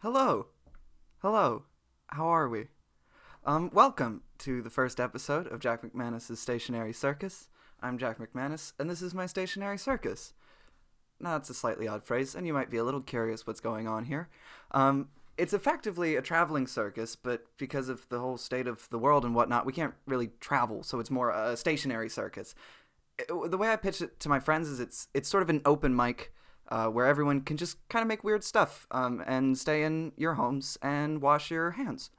Hello. Hello. How are we? Welcome to the first episode of Jack McManus's Stationary Circus. I'm Jack McManus, and this is my Stationary Circus. Now, that's a slightly odd phrase, and you might be a little curious what's going on here. It's effectively a traveling circus, but because of the whole state of the world and whatnot, we can't really travel, so it's more a stationary circus. The way I pitch it to my friends is it's sort of an open mic where everyone can just kind of make weird stuff and stay in your homes and wash your hands.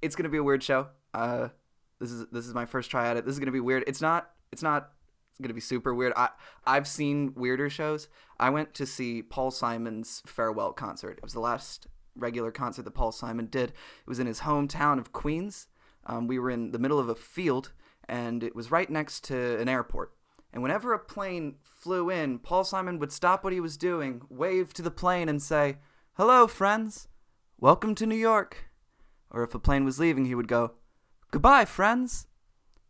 It's gonna be a weird show. This is my first try at it. This is gonna be weird. It's not gonna be super weird. I've seen weirder shows. I went to see Paul Simon's farewell concert. It was the last regular concert that Paul Simon did. It was in his hometown of Queens. We were in the middle of a field, and it was right next to an airport. And whenever a plane flew in, Paul Simon would stop what he was doing, wave to the plane, and say, "Hello, friends. Welcome to New York." Or if a plane was leaving, he would go, "Goodbye, friends."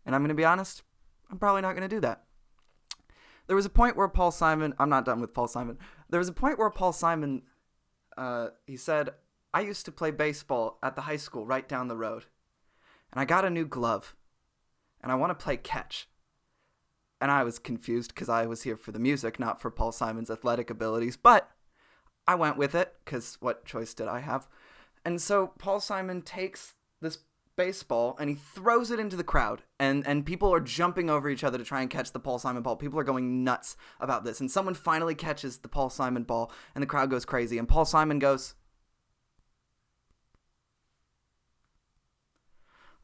And I'm going to be honest, I'm probably not going to do that. There was a point where Paul Simon, I'm not done with Paul Simon. There was a point where Paul Simon, he said, "I used to play baseball at the high school right down the road. And I got a new glove. And I want to play catch." And I was confused because I was here for the music, not for Paul Simon's athletic abilities. But I went with it because what choice did I have? And so Paul Simon takes this baseball and he throws it into the crowd. And people are jumping over each other to try and catch the Paul Simon ball. People are going nuts about this. And someone finally catches the Paul Simon ball and the crowd goes crazy. And Paul Simon goes...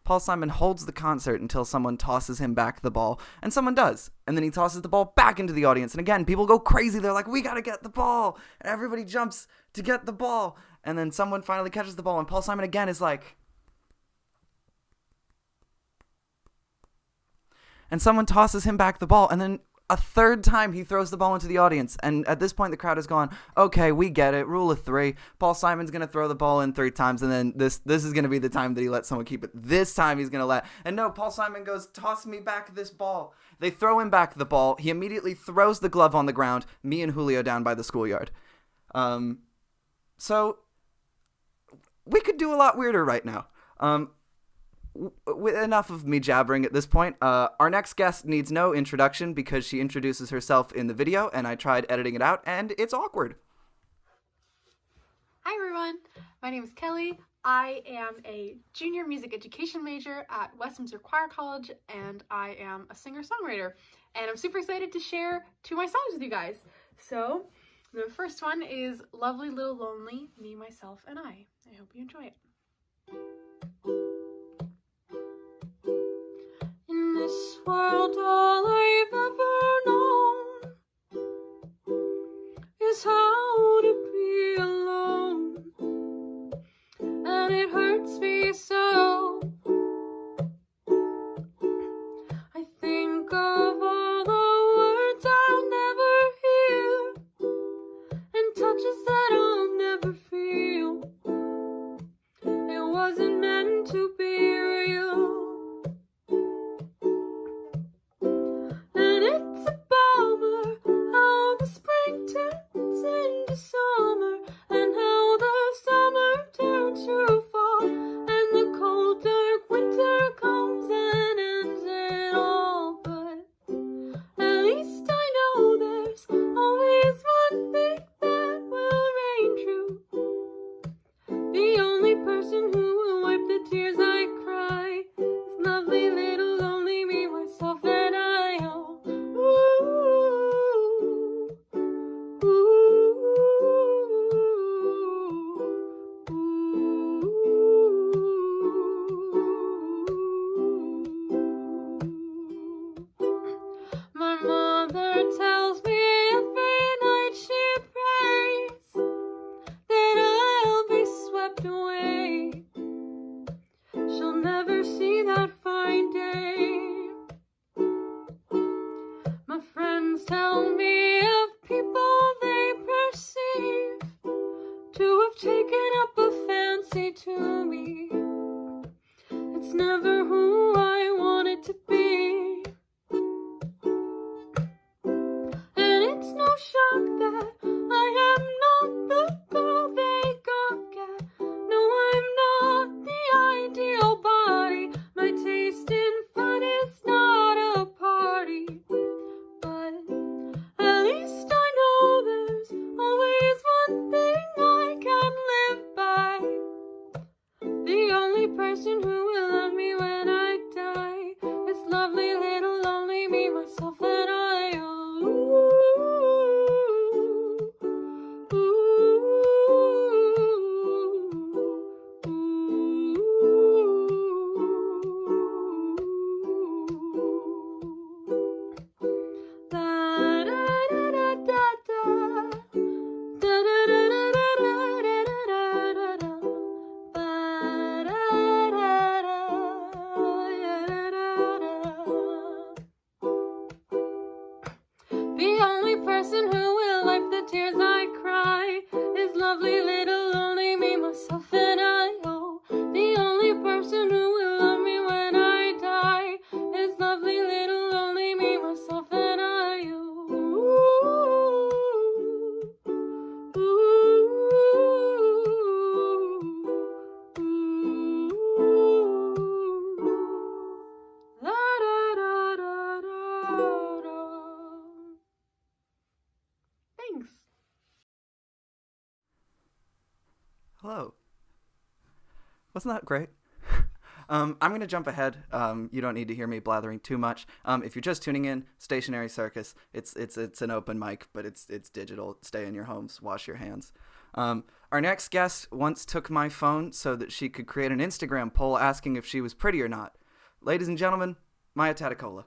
Paul Simon holds the concert until someone tosses him back the ball, and someone does. And then he tosses the ball back into the audience. And again, people go crazy. They're like, "We got to get the ball." And everybody jumps to get the ball. And then someone finally catches the ball, and Paul Simon again is like... And someone tosses him back the ball, and then a third time he throws the ball into the audience. And at this point, the crowd has gone, "Okay, we get it. Rule of three. Paul Simon's going to throw the ball in 3 times, and then this is going to be the time that he lets someone keep it. This time he's going to let..." And no, Paul Simon goes, "Toss me back this ball." They throw him back the ball. He immediately throws the glove on the ground, me and Julio down by the schoolyard. So we could do a lot weirder right now. With enough of me jabbering at this point, our next guest needs no introduction because she introduces herself in the video, and I tried editing it out, and it's awkward. Hi everyone, my name is Kelly. I am a junior music education major at Westminster Choir College, and I am a singer-songwriter. And I'm super excited to share 2 of my songs with you guys. So, the first one is Lovely Little Lonely, Me, Myself, and I. I hope you enjoy it. In this world, all I've ever known is how to be alone, and it hurts me so. I think of all the words I'll never hear, and touches that I'll never feel. It wasn't meant to be real. And it's a bummer how the spring turns into summer, and how the summer turns to fall, and the cold dark winter comes and ends it all. But at least I know there's always one thing that will reign true. The only person who will wipe the tears I cry is lovely little lonely me, myself, and I. Oh, ooh, ooh. My mother tells me every night she prays that I'll be swept away. She'll never see that fine day. My friends tell me of people they perceive to have taken up a fancy to me. It's never who I wanted to be. And it's no shock that I am not the Wasn't that great? I'm going to jump ahead. You don't need to hear me blathering too much. If you're just tuning in, Stationary Circus. It's an open mic, but it's digital. Stay in your homes. Wash your hands. Our next guest once took my phone so that she could create an Instagram poll asking if she was pretty or not. Ladies and gentlemen, Maya Tatacola.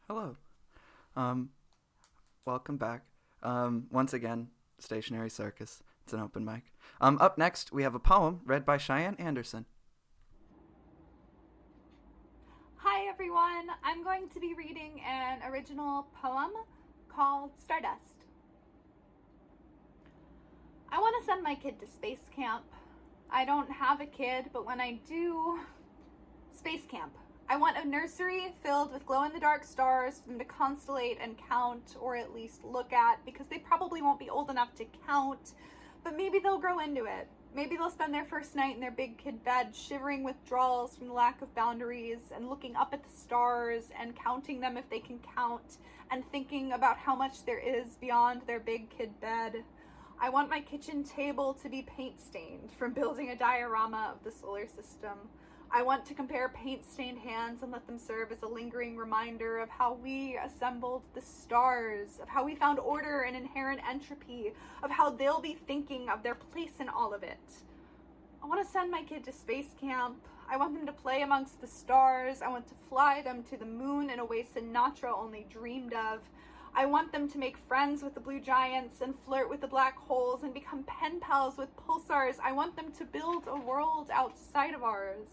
Hello. Welcome back. Once again, Stationary Circus. It's an open mic. Up next, we have a poem read by Cheyenne Anderson. Hi everyone, I'm going to be reading an original poem called Stardust. I want to send my kid to space camp. I don't have a kid, but when I do, space camp. I want a nursery filled with glow-in-the-dark stars for them to constellate and count, or at least look at, because they probably won't be old enough to count, but maybe they'll grow into it. Maybe they'll spend their first night in their big kid bed shivering withdrawals from the lack of boundaries and looking up at the stars and counting them if they can count and thinking about how much there is beyond their big kid bed. I want my kitchen table to be paint stained from building a diorama of the solar system. I want to compare paint-stained hands and let them serve as a lingering reminder of how we assembled the stars, of how we found order and inherent entropy, of how they'll be thinking of their place in all of it. I want to send my kid to space camp. I want them to play amongst the stars. I want to fly them to the moon in a way Sinatra only dreamed of. I want them to make friends with the blue giants and flirt with the black holes and become pen pals with pulsars. I want them to build a world outside of ours.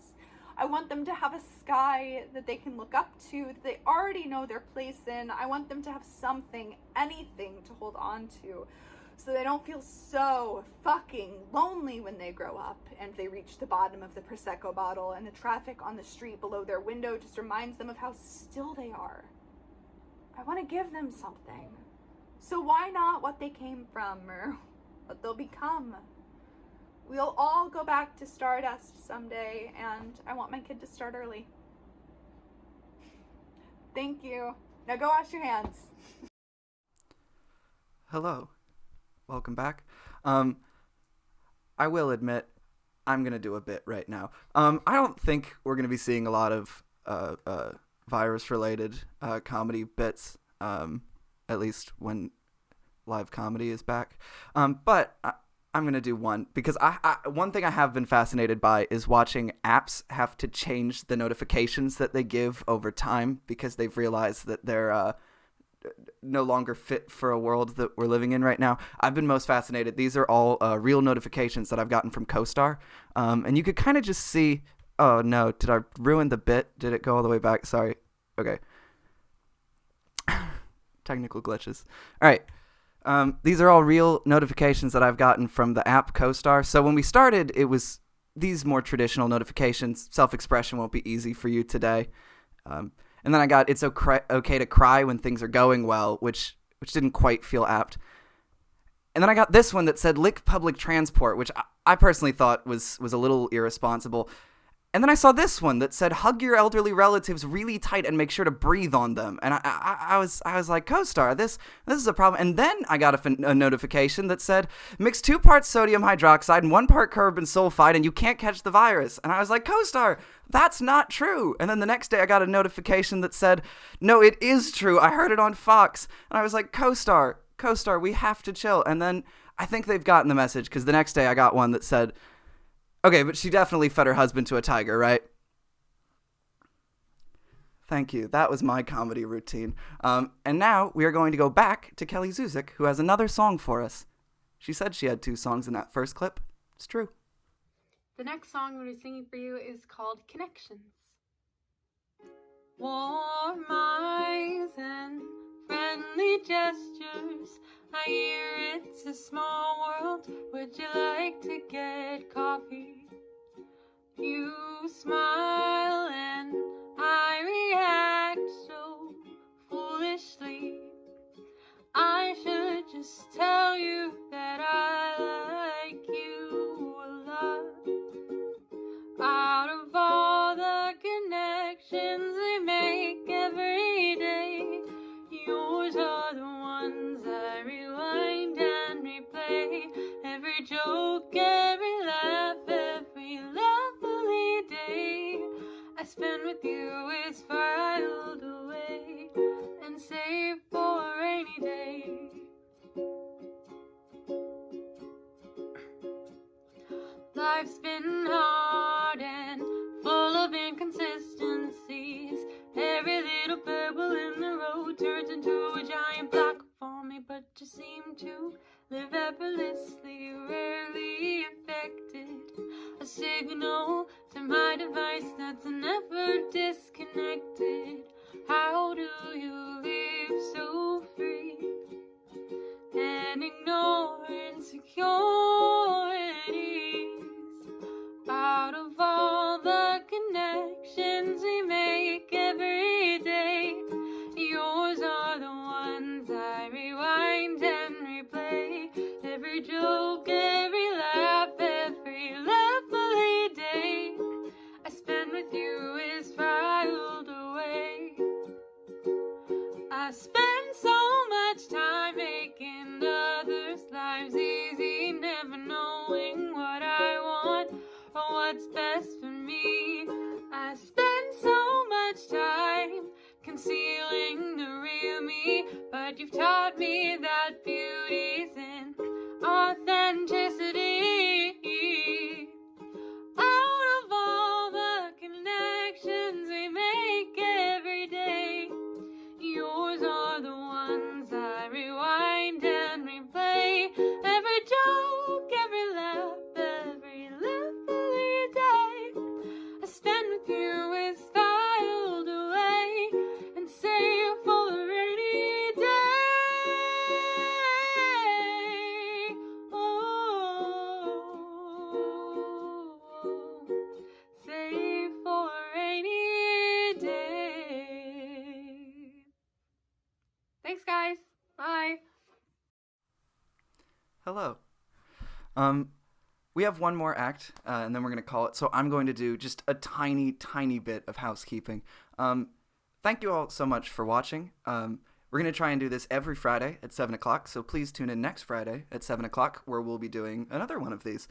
I want them to have a sky that they can look up to, that they already know their place in. I want them to have something, anything to hold on to, so they don't feel so fucking lonely when they grow up and they reach the bottom of the Prosecco bottle and the traffic on the street below their window just reminds them of how still they are. I want to give them something. So why not what they came from or what they'll become? We'll all go back to Stardust someday, and I want my kid to start early. Thank you. Now go wash your hands. Hello. Welcome back. I will admit, I'm going to do a bit right now. I don't think we're going to be seeing a lot of virus-related comedy bits, at least when live comedy is back. But I'm going to do one, because one thing I have been fascinated by is watching apps have to change the notifications that they give over time because they've realized that they're no longer fit for a world that we're living in right now. I've been most fascinated. These are all real notifications that I've gotten from CoStar, and you could kind of just see, oh no, did I ruin the bit? Did it go all the way back? Sorry. Okay. Technical glitches. All right. These are all real notifications that I've gotten from the app CoStar. So when we started, it was these more traditional notifications. Self-expression won't be easy for you today. And then I got it's okay to cry when things are going well, which didn't quite feel apt. And then I got this one that said lick public transport, which I personally thought was a little irresponsible. And then I saw this one that said, hug your elderly relatives really tight and make sure to breathe on them. And I was like, CoStar, this is a problem. And then I got a notification that said, mix 2 parts sodium hydroxide and 1 part carbon sulfide and you can't catch the virus. And I was like, CoStar, that's not true. And then the next day I got a notification that said, no, it is true. I heard it on Fox. And I was like, CoStar, we have to chill. And then I think they've gotten the message, because the next day I got one that said, okay, but she definitely fed her husband to a tiger, right? Thank you. That was my comedy routine. And now we are going to go back to Kelly Zuzik, who has another song for us. She said she had 2 songs in that first clip. It's true. The next song I'm going to be singing for you is called Connections. Warm eyes and friendly gestures. I hear it's a small world. Would you like to get coffee? You smile and I react so foolishly. I should just tell you that I like you a lot. Out of all the connections we make every day, yours are the ones I rewind and replay. Every joke, every laugh, every lovely day I spend with you is filed away and saved for a rainy day. Life's been hard and full of inconsistencies. Every little pebble in the road turns into a giant block for me, but you seem to live effortlessly, rarely affected. A signal to my device that's never disconnected. How do you live so free and ignore insecurity? what's best for me. I spend so much time concealing the real me, but you've taught me that beauty's in authenticity. Out of all the connections we make every day, yours are the ones I rewind and replay. Every joke, every laugh, every day I spend with you is filed away and saved for a rainy day. Oh, save for a rainy day. Thanks, guys. Bye. Hello. We have one more act, and then we're going to call it. So I'm going to do just a tiny, tiny bit of housekeeping. Thank you all so much for watching. We're going to try and do this every Friday at 7 o'clock, so please tune in next Friday at 7 o'clock, where we'll be doing another one of these.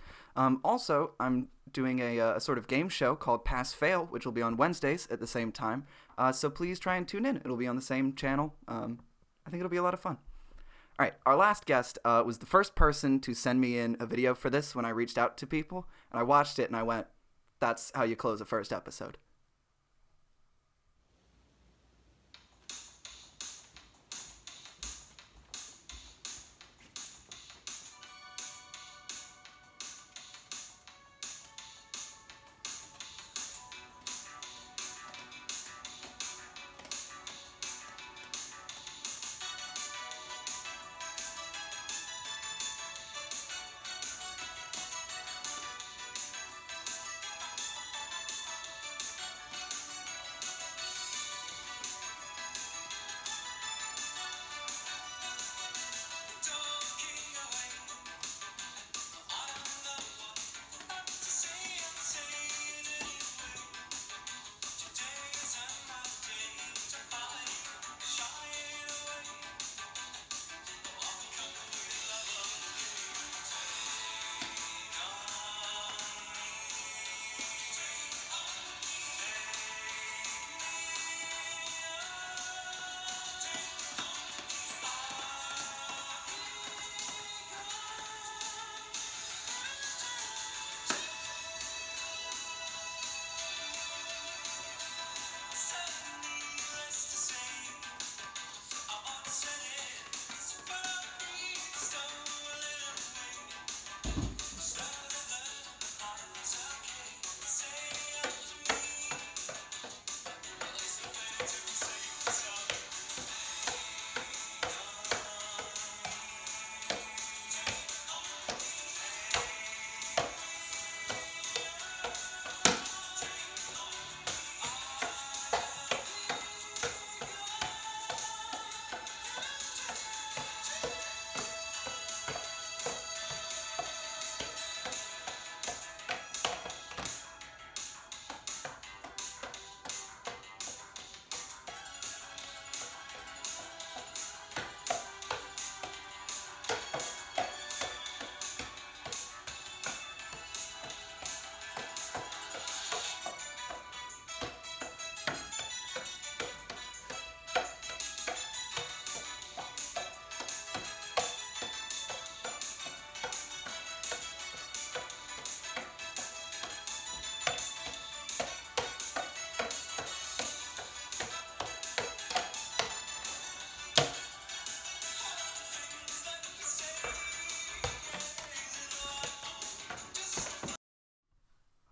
Also, I'm doing a sort of game show called Pass Fail, which will be on Wednesdays at the same time. So please try and tune in. It'll be on the same channel. I think it'll be a lot of fun. All right, our last guest was the first person to send me in a video for this when I reached out to people, and I watched it and I went, that's how you close a first episode.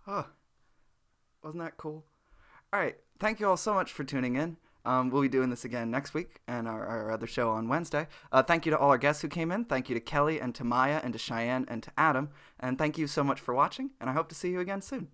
Oh, wasn't that cool? All right, thank you all so much for tuning in. We'll be doing this again next week and our other show on Wednesday. Thank you to all our guests who came in. Thank you to Kelly and to Maya and to Cheyenne and to Adam. And thank you so much for watching, and I hope to see you again soon.